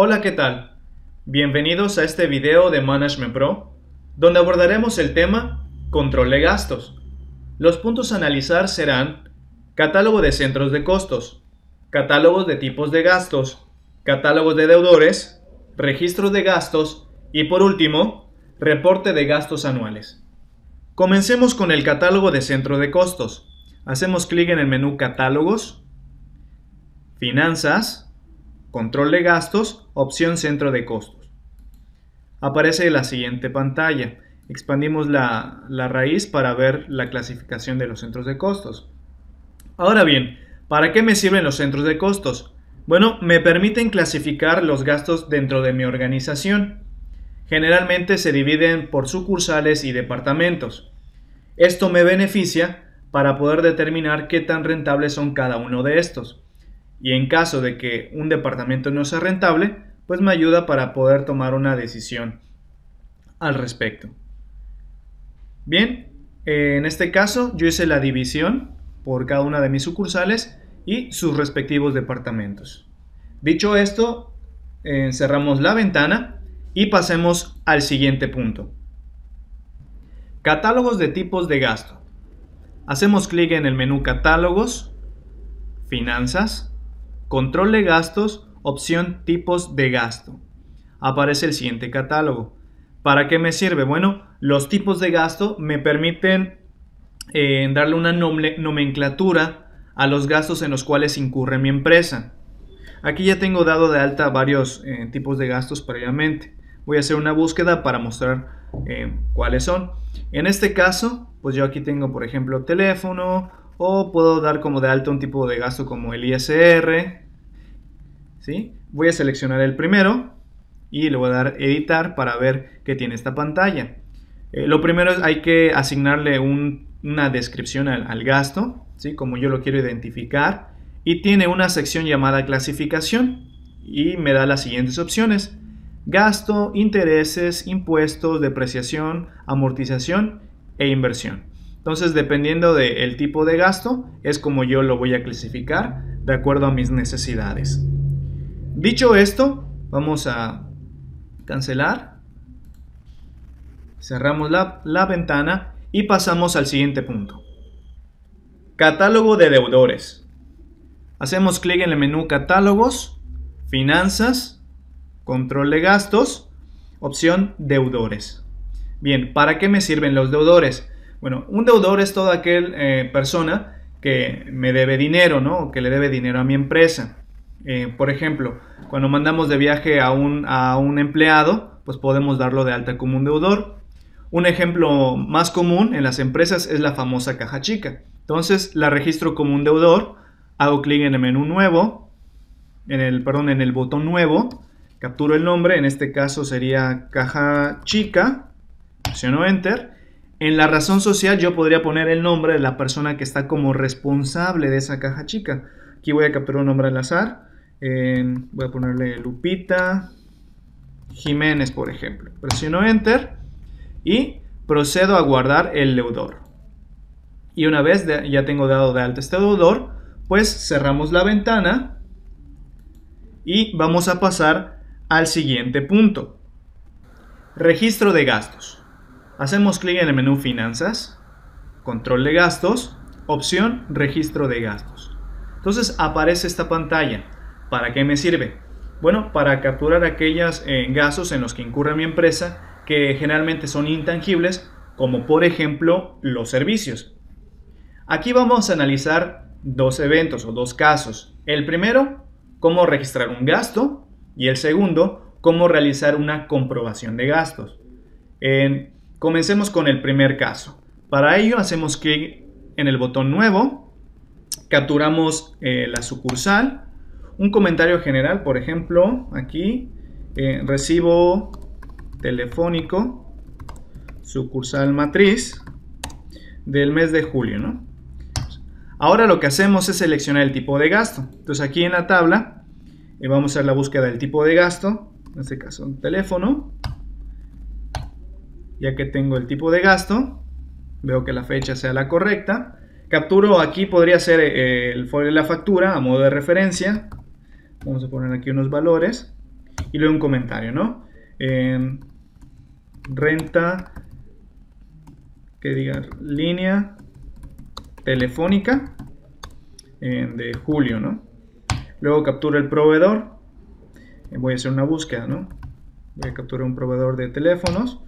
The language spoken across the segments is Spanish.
Hola, ¿qué tal? Bienvenidos a este video de Management Pro, donde abordaremos el tema Control de gastos. Los puntos a analizar serán catálogo de centros de costos, catálogos de tipos de gastos, catálogos de deudores, registros de gastos y por último, reporte de gastos anuales. Comencemos con el catálogo de centro de costos. Hacemos clic en el menú Catálogos, Finanzas, Control de gastos, opción centro de costos. Aparece la siguiente pantalla. Expandimos la raíz para ver la clasificación de los centros de costos. Ahora bien, ¿para qué me sirven los centros de costos? Bueno, me permiten clasificar los gastos dentro de mi organización. Generalmente se dividen por sucursales y departamentos. Esto me beneficia para poder determinar qué tan rentables son cada uno de estos. Y en caso de que un departamento no sea rentable, pues me ayuda para poder tomar una decisión al respecto. Bien, en este caso yo hice la división por cada una de mis sucursales y sus respectivos departamentos. Dicho esto, cerramos la ventana y pasemos al siguiente punto. Catálogos de tipos de gasto. Hacemos clic en el menú Catálogos, Finanzas, Control de gastos, opción Tipos de gasto. Aparece el siguiente catálogo. ¿Para qué me sirve? Bueno, los tipos de gasto me permiten darle una nomenclatura a los gastos en los cuales incurre mi empresa. Aquí ya tengo dado de alta varios tipos de gastos previamente. Voy a hacer una búsqueda para mostrar cuáles son. En este caso, pues yo aquí tengo, por ejemplo, teléfono, o puedo dar como de alta un tipo de gasto como el ISR. ¿Sí? Voy a seleccionar el primero y le voy a dar editar para ver qué tiene esta pantalla. Lo primero es hay que asignarle una descripción al gasto, ¿sí? Como yo lo quiero identificar, y tiene una sección llamada clasificación y me da las siguientes opciones: gasto, intereses, impuestos, depreciación, amortización e inversión. Entonces, dependiendo del tipo de gasto, es como yo lo voy a clasificar de acuerdo a mis necesidades. Dicho esto, vamos a cancelar, cerramos la ventana y pasamos al siguiente punto. Catálogo de deudores. Hacemos clic en el menú Catálogos, Finanzas, Control de gastos, opción Deudores. Bien, ¿para qué me sirven los deudores? Bueno, un deudor es toda aquella persona que me debe dinero, ¿no? O que le debe dinero a mi empresa. Por ejemplo, cuando mandamos de viaje a un empleado, pues podemos darlo de alta como un deudor. Un ejemplo más común en las empresas es la famosa caja chica. Entonces la registro como un deudor, hago clic en el menú nuevo, en el botón nuevo, capturo el nombre, en este caso sería caja chica, presiono enter. En la razón social yo podría poner el nombre de la persona que está como responsable de esa caja chica. Aquí voy a capturar un nombre al azar. Voy a ponerle Lupita Jiménez, por ejemplo. Presiono enter y procedo a guardar el deudor. Y una vez ya tengo dado de alta este deudor, pues cerramos la ventana y vamos a pasar al siguiente punto. Registro de gastos. Hacemos clic en el menú Finanzas, Control de gastos, opción Registro de gastos. Entonces aparece esta pantalla. ¿Para qué me sirve? Bueno, para capturar aquellos gastos en los que incurre mi empresa que generalmente son intangibles, como por ejemplo los servicios. Aquí vamos a analizar dos eventos o dos casos. El primero, cómo registrar un gasto, y el segundo, cómo realizar una comprobación de gastos. Comencemos con el primer caso. Para ello hacemos clic en el botón nuevo, capturamos la sucursal, un comentario general, por ejemplo, aquí, recibo telefónico, sucursal matriz, del mes de julio, ¿no? Ahora lo que hacemos es seleccionar el tipo de gasto. Entonces aquí en la tabla vamos a hacer la búsqueda del tipo de gasto, en este caso un teléfono. Ya que tengo el tipo de gasto, veo que la fecha sea la correcta. Capturo aquí, podría ser el folio de la factura a modo de referencia. Vamos a poner aquí unos valores. y luego un comentario, ¿no? Renta, que diga línea telefónica de julio, ¿no? Luego capturo el proveedor, voy a hacer una búsqueda, ¿no? Voy a capturar un proveedor de teléfonos.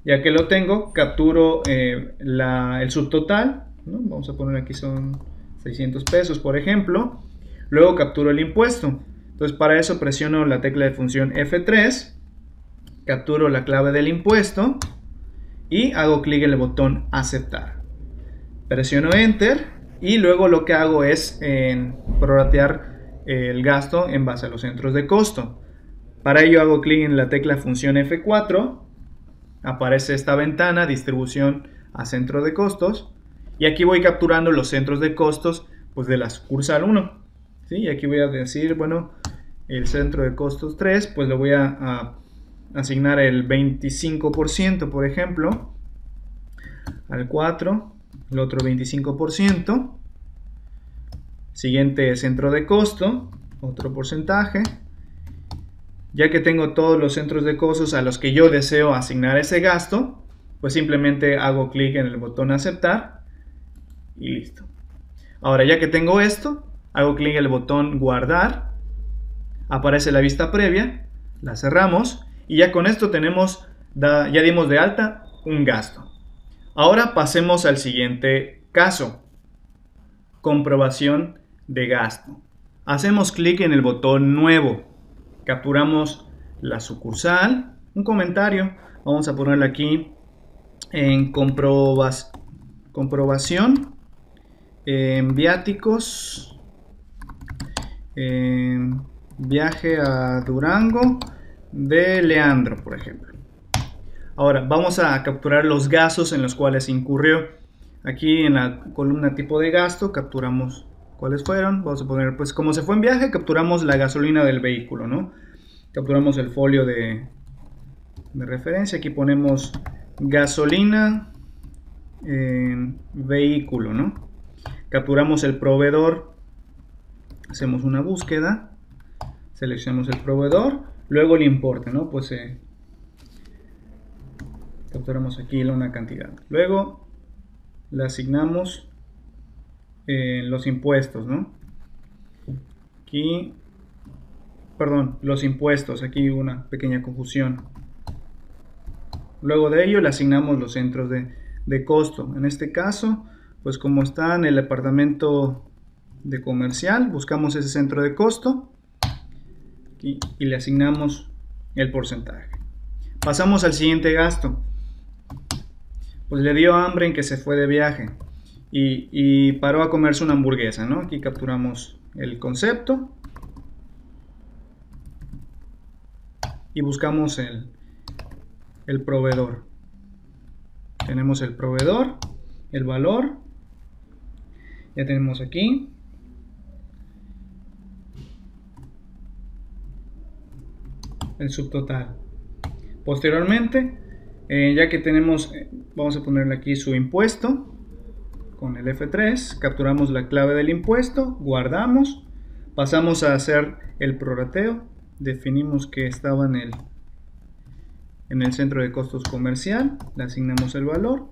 Ya que lo tengo, capturo el subtotal, ¿no? Vamos a poner aquí son 600 pesos, por ejemplo. Luego capturo el impuesto. Entonces para eso presiono la tecla de función F3, capturo la clave del impuesto y hago clic en el botón aceptar. Presiono Enter y luego lo que hago es prorratear el gasto en base a los centros de costo. Para ello hago clic en la tecla función F4, aparece esta ventana, distribución a centro de costos, y aquí voy capturando los centros de costos pues, de la sucursal 1. ¿Sí? Y aquí voy a decir, bueno, el centro de costos 3, pues le voy a asignar el 25%, por ejemplo, al 4, el otro 25%, siguiente centro de costo, otro porcentaje. Ya que tengo todos los centros de costos a los que yo deseo asignar ese gasto, pues simplemente hago clic en el botón aceptar y listo. Ahora ya que tengo esto, hago clic en el botón guardar, aparece la vista previa, la cerramos y ya con esto ya dimos de alta un gasto. Ahora pasemos al siguiente caso, comprobación de gasto. Hacemos clic en el botón nuevo. Capturamos la sucursal, un comentario, vamos a ponerle aquí en comprobación, en viáticos, en viaje a Durango de Leandro, por ejemplo. Ahora vamos a capturar los gastos en los cuales incurrió. Aquí en la columna tipo de gasto capturamos cuáles fueron. Vamos a poner, pues como se fue en viaje, capturamos la gasolina del vehículo, ¿no? Capturamos el folio de referencia. Aquí ponemos gasolina en vehículo, ¿no? Capturamos el proveedor. Hacemos una búsqueda. Seleccionamos el proveedor. Luego el importe, ¿no? Pues capturamos aquí una cantidad. Luego le asignamos los impuestos, ¿no? Aquí, perdón, los impuestos, aquí una pequeña confusión. Luego de ello le asignamos los centros de costo. En este caso, pues como está en el departamento de comercial, buscamos ese centro de costo y le asignamos el porcentaje. Pasamos al siguiente gasto. Pues le dio hambre en que se fue de viaje y paró a comerse una hamburguesa, ¿no? Aquí capturamos el concepto y buscamos el proveedor. Tenemos el proveedor, el valor, ya tenemos aquí. El subtotal. Posteriormente, ya que tenemos, vamos a ponerle aquí su impuesto con el F3, capturamos la clave del impuesto, guardamos, pasamos a hacer el prorrateo, definimos que estaba en el centro de costos comercial, le asignamos el valor,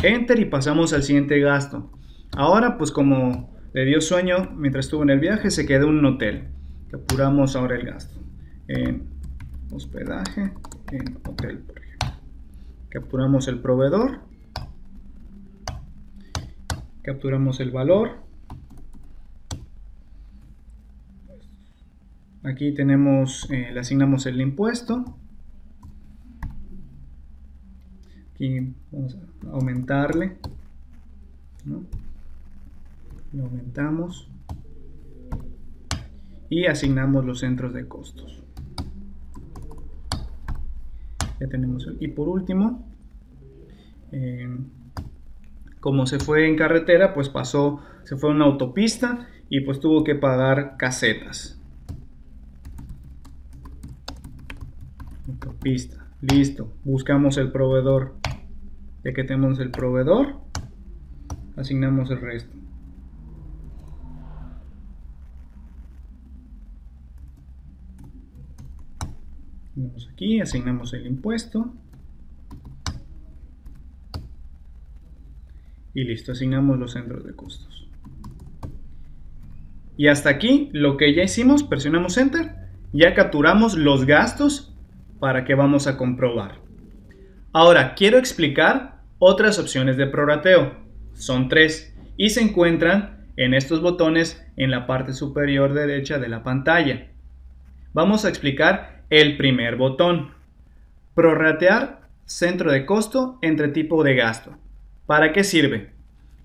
enter y pasamos al siguiente gasto. Ahora pues como le dio sueño mientras estuvo en el viaje, se quedó en un hotel. Capturamos ahora el gasto en hospedaje en hotel, por ejemplo. Capturamos el proveedor, capturamos el valor. Aquí tenemos, le asignamos el impuesto. Aquí vamos a aumentarle, ¿no? Lo aumentamos y asignamos los centros de costos. Ya tenemos, y por último, como se fue en carretera, pues se fue a una autopista y pues tuvo que pagar casetas. Autopista, listo. Buscamos el proveedor. Ya que tenemos el proveedor, asignamos el resto. Vamos aquí, asignamos el impuesto. Y listo, asignamos los centros de costos. Y hasta aquí lo que ya hicimos, presionamos Enter, ya capturamos los gastos para que vamos a comprobar. Ahora quiero explicar otras opciones de prorrateo. Son 3 y se encuentran en estos botones en la parte superior derecha de la pantalla. Vamos a explicar el primer botón. Prorratear centro de costo entre tipo de gasto. ¿Para qué sirve?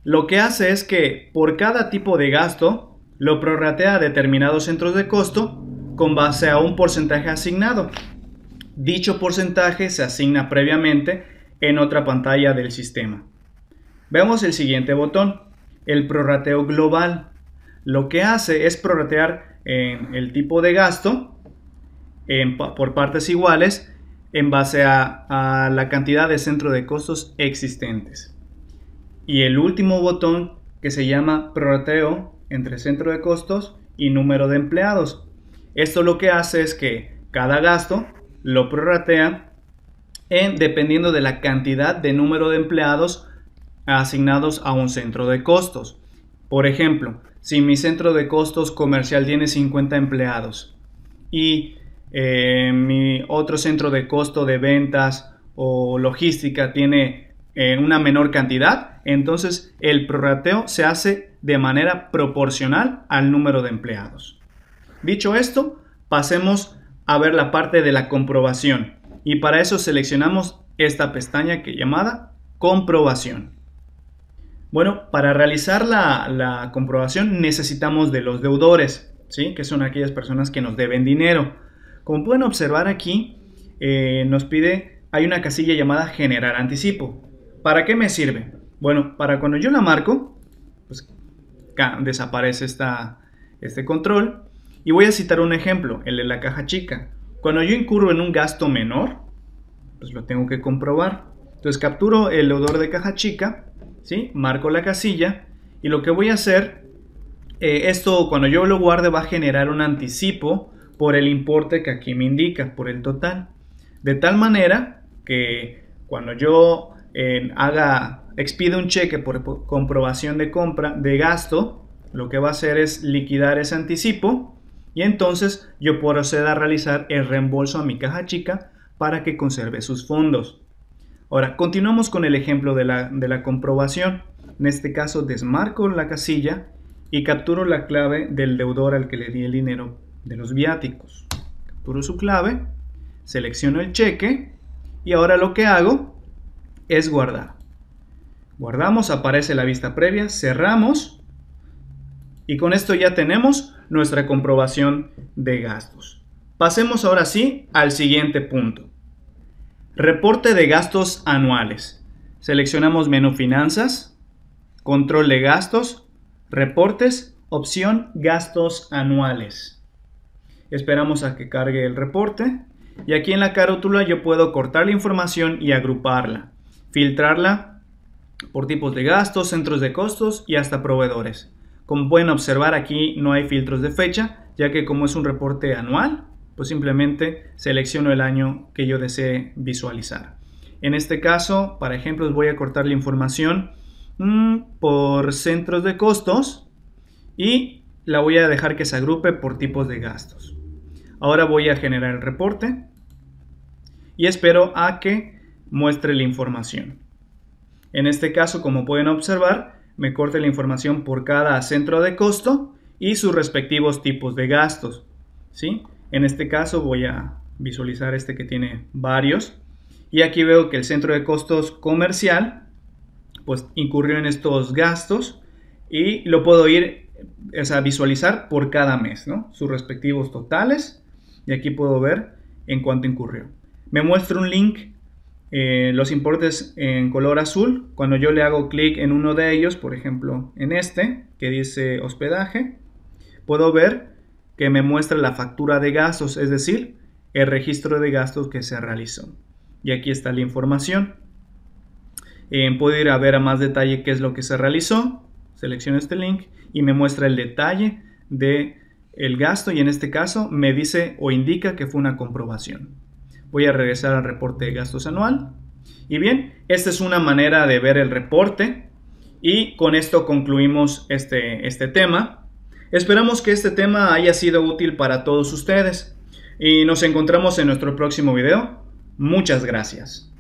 Lo que hace es que por cada tipo de gasto lo prorratea a determinados centros de costo con base a un porcentaje asignado. Dicho porcentaje se asigna previamente en otra pantalla del sistema. Veamos el siguiente botón, el prorrateo global. Lo que hace es prorratear en el tipo de gasto por partes iguales en base a la cantidad de centro de costos existentes. Y el último botón, que se llama prorrateo entre centro de costos y número de empleados. Esto lo que hace es que cada gasto lo prorratea dependiendo de la cantidad de número de empleados asignados a un centro de costos. Por ejemplo, si mi centro de costos comercial tiene 50 empleados y mi otro centro de costo de ventas o logística tiene una menor cantidad, entonces el prorrateo se hace de manera proporcional al número de empleados. Dicho esto, pasemos a ver la parte de la comprobación y para eso seleccionamos esta pestaña llamada comprobación. Bueno, para realizar la comprobación necesitamos de los deudores, ¿sí? Que son aquellas personas que nos deben dinero. Como pueden observar aquí, nos pide, hay una casilla llamada generar anticipo. ¿Para qué me sirve? Bueno, para cuando yo la marco, pues desaparece este control. Y voy a citar un ejemplo, el de la caja chica. Cuando yo incurro en un gasto menor, pues lo tengo que comprobar. Entonces capturo el deudor de caja chica, ¿sí? Marco la casilla y lo que voy a hacer, esto cuando yo lo guarde va a generar un anticipo por el importe que aquí me indica, por el total. De tal manera que cuando yo expide un cheque por comprobación de compra de gasto, lo que va a hacer es liquidar ese anticipo y entonces yo procedo a realizar el reembolso a mi caja chica para que conserve sus fondos. Ahora, continuamos con el ejemplo de la comprobación. En este caso, desmarco la casilla y capturo la clave del deudor al que le di el dinero de los viáticos. Capturo su clave, selecciono el cheque y ahora lo que hago es guardar. Guardamos, aparece la vista previa, cerramos y con esto ya tenemos nuestra comprobación de gastos. Pasemos ahora sí al siguiente punto. Reporte de gastos anuales. Seleccionamos menú finanzas, control de gastos, reportes, opción gastos anuales. Esperamos a que cargue el reporte y aquí en la carátula yo puedo cortar la información y agruparla, filtrarla por tipos de gastos, centros de costos y hasta proveedores. Como pueden observar, aquí no hay filtros de fecha, ya que como es un reporte anual, pues simplemente selecciono el año que yo desee visualizar. En este caso, para ejemplos, voy a cortar la información por centros de costos y la voy a dejar que se agrupe por tipos de gastos. Ahora voy a generar el reporte y espero a que muestre la información. En este caso, como pueden observar, me corta la información por cada centro de costo y sus respectivos tipos de gastos, ¿sí? En este caso voy a visualizar este que tiene varios y aquí veo que el centro de costos comercial pues incurrió en estos gastos y lo puedo visualizar por cada mes, ¿no? Sus respectivos totales y aquí puedo ver en cuánto incurrió. Me muestra un link, los importes en color azul. Cuando yo le hago clic en uno de ellos, por ejemplo en este que dice hospedaje, puedo ver que me muestra la factura de gastos, es decir, el registro de gastos que se realizó. Y aquí está la información. Puedo ir a ver a más detalle qué es lo que se realizó. Selecciono este link y me muestra el detalle del gasto y en este caso me dice o indica que fue una comprobación. Voy a regresar al reporte de gastos anual. Y bien, esta es una manera de ver el reporte. Y con esto concluimos este tema. Esperamos que este tema haya sido útil para todos ustedes. Y nos encontramos en nuestro próximo video. Muchas gracias.